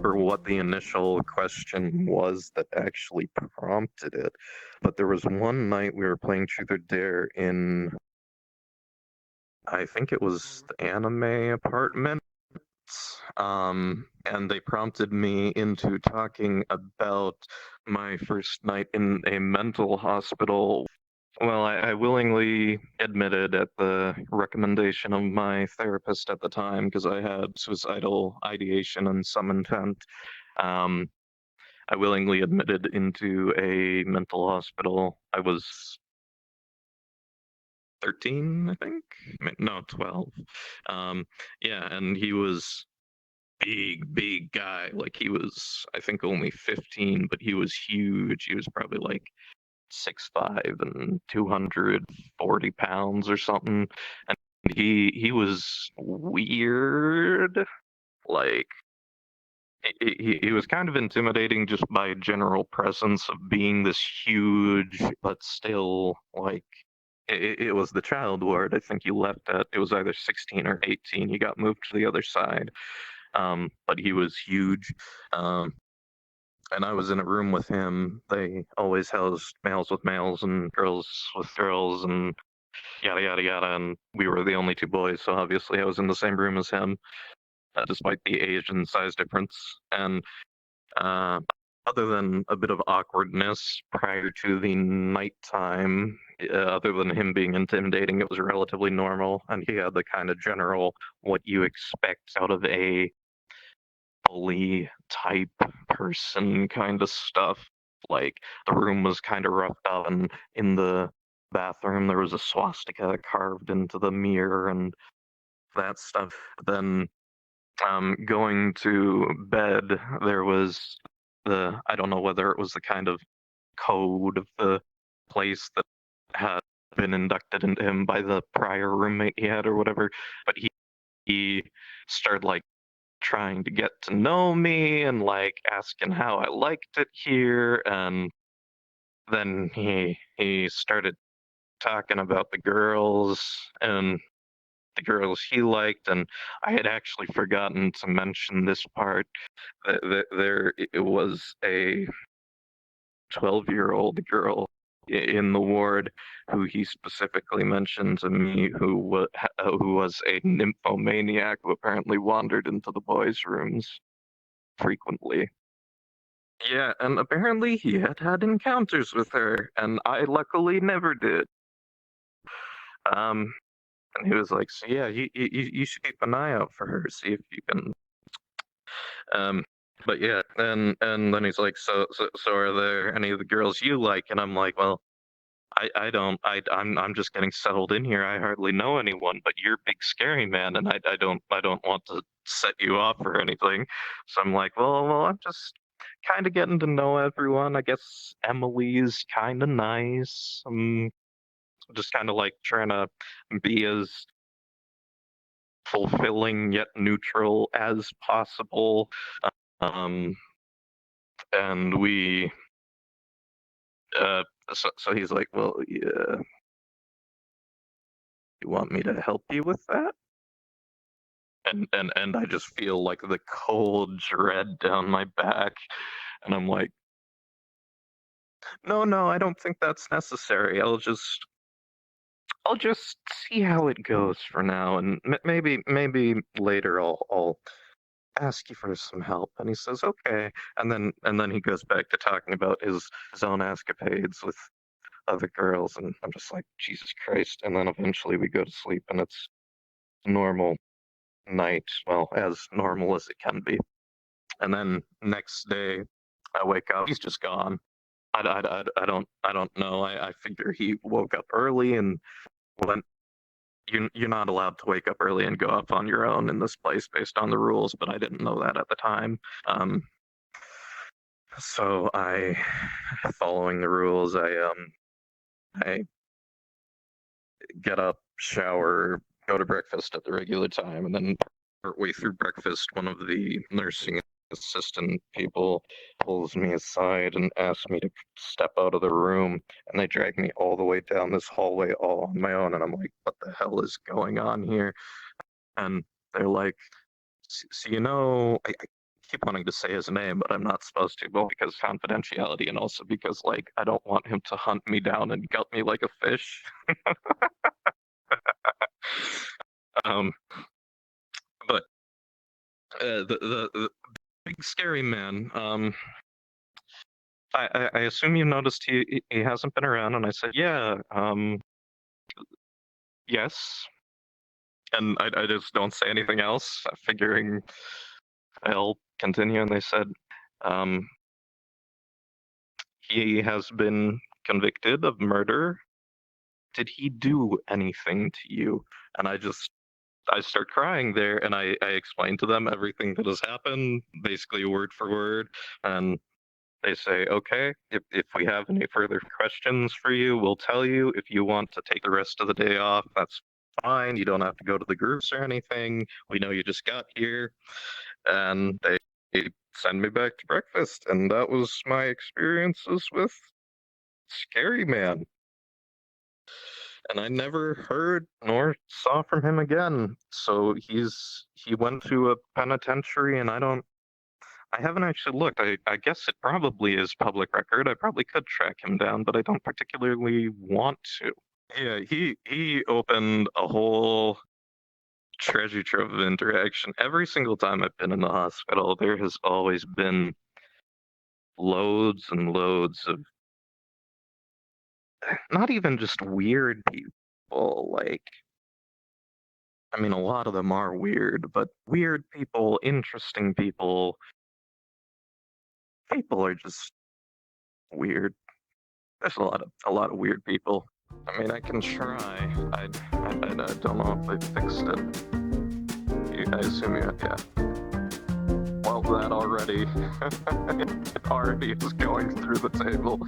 remember what the initial question was that actually prompted it, but there was one night we were playing Truth or Dare in, I think it was the anime apartment. And they prompted me into talking about my first night in a mental hospital. Well, I willingly admitted at the recommendation of my therapist at the time, because I had suicidal ideation and some intent. Um, I willingly admitted into a mental hospital. I was 13, I think. No, 12. Yeah, and he was big guy. Like he was, I think, only 15, but he was huge. He was probably like 6'5" and 240 pounds or something. And he was weird. Like he was kind of intimidating just by general presence of being this huge, but still like it was the child ward. I think he left at, it was either 16 or 18. He got moved to the other side. But he was huge. Um, and I was in a room with him. They always housed males with males and girls with girls and yada yada yada. And we were the only two boys, so obviously I was in the same room as him, despite the age and size difference. And uh, other than a bit of awkwardness prior to the nighttime, other than him being intimidating, it was relatively normal. And he had the kind of general what you expect out of a bully type person kind of stuff. Like the room was kind of roughed up, and in the bathroom there was a swastika carved into the mirror and that stuff. Then going to bed, there was the, I don't know whether it was the kind of code of the place that had been inducted into him by the prior roommate he had or whatever, but he started like trying to get to know me and like asking how I liked it here, and then he started talking about the girls and the girls he liked, and I had actually forgotten to mention this part that there it was a 12-year-old girl in the ward who he specifically mentioned to me who was a nymphomaniac who apparently wandered into the boys' rooms frequently. Yeah, and apparently he had had encounters with her, and I luckily never did. Um, and he was like, "So yeah, you should keep an eye out for her, see if you can." Um, but yeah, and then he's like, "So are there any of the girls you like?" And I'm like, "Well, I don't, I'm just getting settled in here. I hardly know anyone, but you're big scary man, and I don't want to set you off or anything." So I'm like, well, I'm just kind of getting to know everyone. I guess Emily's kind of nice. Just kind of like trying to be as fulfilling yet neutral as possible. Um, and we, so he's like, well, yeah, you want me to help you with that? And I just feel like the cold dread down my back, and I'm like, no, I don't think that's necessary. I'll just see how it goes for now, and maybe later I'll ask you for some help. And he says, okay, and then he goes back to talking about his own escapades with other girls, and I'm just like, Jesus Christ. And then eventually we go to sleep, and it's normal night, well, as normal as it can be. And then next day, I wake up. He's just gone. I don't know. I figure he woke up early and went. You're not allowed to wake up early and go up on your own in this place based on the rules, but I didn't know that at the time. So following the rules, I get up, shower, go to breakfast at the regular time, and then partway through breakfast, one of the nursing assistant people pulls me aside and asks me to step out of the room, and they drag me all the way down this hallway all on my own, and I'm like, what the hell is going on here? And they're like, so, you know, I keep wanting to say his name, but I'm not supposed to, both because confidentiality and also because, like, I don't want him to hunt me down and gut me like a fish. um, but the big scary man. I assume you noticed he hasn't been around, and I said, yeah, yes, and I just don't say anything else, figuring I'll continue. And they said, um, he has been convicted of murder. Did he do anything to you? And I start crying there, and I explain to them everything that has happened, basically word for word, and they say, okay, if we have any further questions for you, we'll tell you. If you want to take the rest of the day off, that's fine. You don't have to go to the groups or anything. We know you just got here. And they send me back to breakfast. And that was my experiences with Scary Man. And I never heard nor saw from him again. So he went to a penitentiary, and I haven't actually looked. I guess it probably is public record. I probably could track him down, but I don't particularly want to. Yeah, he opened a whole treasure trove of interaction. Every single time I've been in the hospital, there has always been loads and loads of not even just weird people, like I mean a lot of them are weird, but weird people, interesting people, people are just weird. There's a lot of weird people. I mean, I can try. I don't know if they fixed it. I assume you, yeah. Well, that already, it already is going through the table.